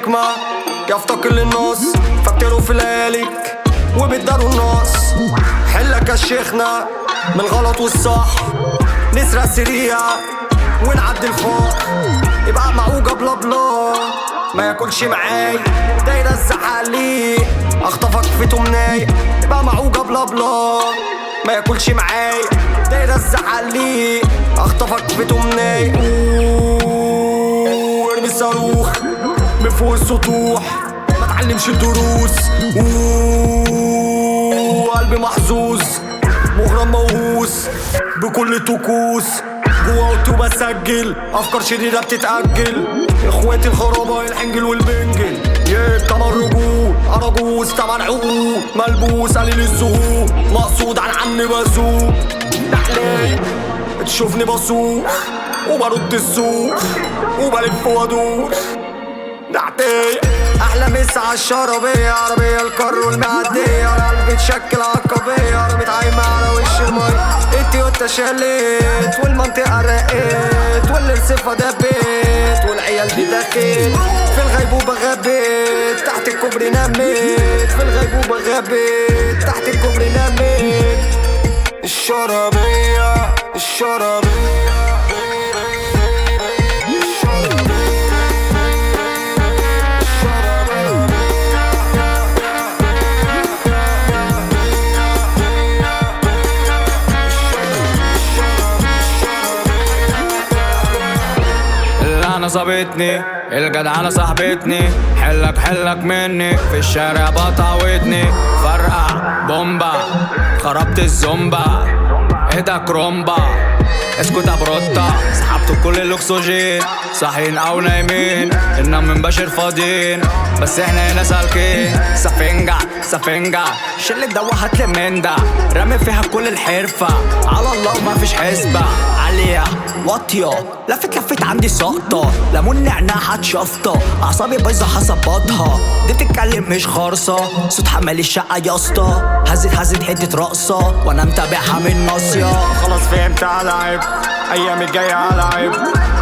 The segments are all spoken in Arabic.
الحكمة يفتقر للنص، فكروا في لياليك وبتداروا النص. حلك يا شيخنا من الغلط والصح، نسرق سريع ونعدي الفوق. يبقى معوجة بلا بلا ما ياكلش معاي، دايرة الزعالي اخطفك في تمناي. يبقى معوجة بلا بلا ما ياكلش معاي، دايرة الزعالي اخطفك في تمناي. ارمي الصاروخ من فوق السطوح، ما تعلمش الدروس. قلبي محظوظ مغرم موهوس بكل طقوس. جوا اوضتي وبسجل افكار شريرة بتتأجل. اخواتي الخرابة الحنجل والبنجل، تمن رجول اراجوز تمن عقول. ملبوس قليل الظهور مقصود عن عني بسوق. نحلي تشوفني بسوق وبرد السوق وبلف وادور. نعتي احلى مسا عالشربية، عربية الكر والمعدية. القلب تشكل عقبية، عربية عايمة على وش المي. التويوتا شاليت والمنطقة رقيت، والرصيفة دبيت والعيال دي دخيت. في الغيبوبة غبيت تحت الكوبري نميت، في الغيبوبة غبيت تحت الكوبري نميت. الشربية الشربية انا صابتني الجدعنة صاحبتني. حلك مني في الشارع بطاوتني. فرقع بومبا خربت الزومبا، ايدك رومبا اسكت ابروتا. سحبت كل الاكسجين صاحيين او نايمين، النوم من بشر فاضيين بس احنا هنا سالكين. سفنجة شلة دوحت لمندا، رامي فيها كل الحرفة على الله وما فيش حسبة. عالية واطية لفت عندي سقطة، ليمون نعناع هتشفطة. اعصابي بايظة هظبطها، دي بتتكلم مش خارصة. صوت حمال الشقة يا اسطى، هزت حتة رقصة وانا متابعها من ناصية. خلاص فهمت على ايام الجاية على عيب.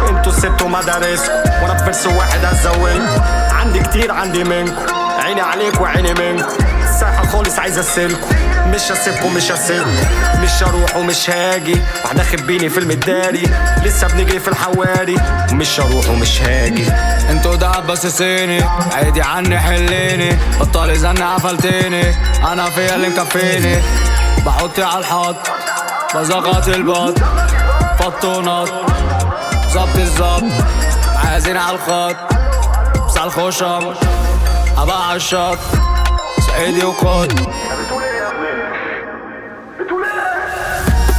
انتوا سبتوا مدارسكم وانا في فرس واحد هزولكم. عندي كتير عندي منكم، عيني عليك وعيني منكم. سايحة خالص عايز اسلكم، مش هسيبكم مش هسيبكم. مش هروح ومش هاجي، واحدة خبيني في المداري. لسه بنجري في الحواري، ومش هروح ومش هاجي. انتوا دهب بس صيني، عيدي عني حليني. بطالي زن قفلتيني، انا فيا اللي مكفيني. بحطي على الحط بزغط البط، فطونات ظبط الظبط. عايزين على الخط بس على الخشب ابقى على الشط. سعيدي وقود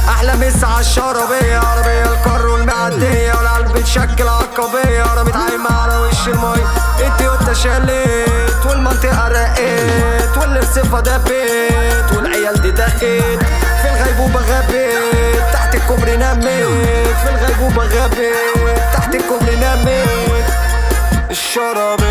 احلى مسا عالشربية، عربية الكر والمعدية. والقلب تشكل عقبية، رميت عايمة على وش المي. التويوتا شاليت والمنطقة رقيت، والرصيفة دبيت والعيال دي دخيت. في الغيبوبة غبيت تحت الكوبري نميت، في الغيبوبة غبيت تحت الكوبري نميت. الشربية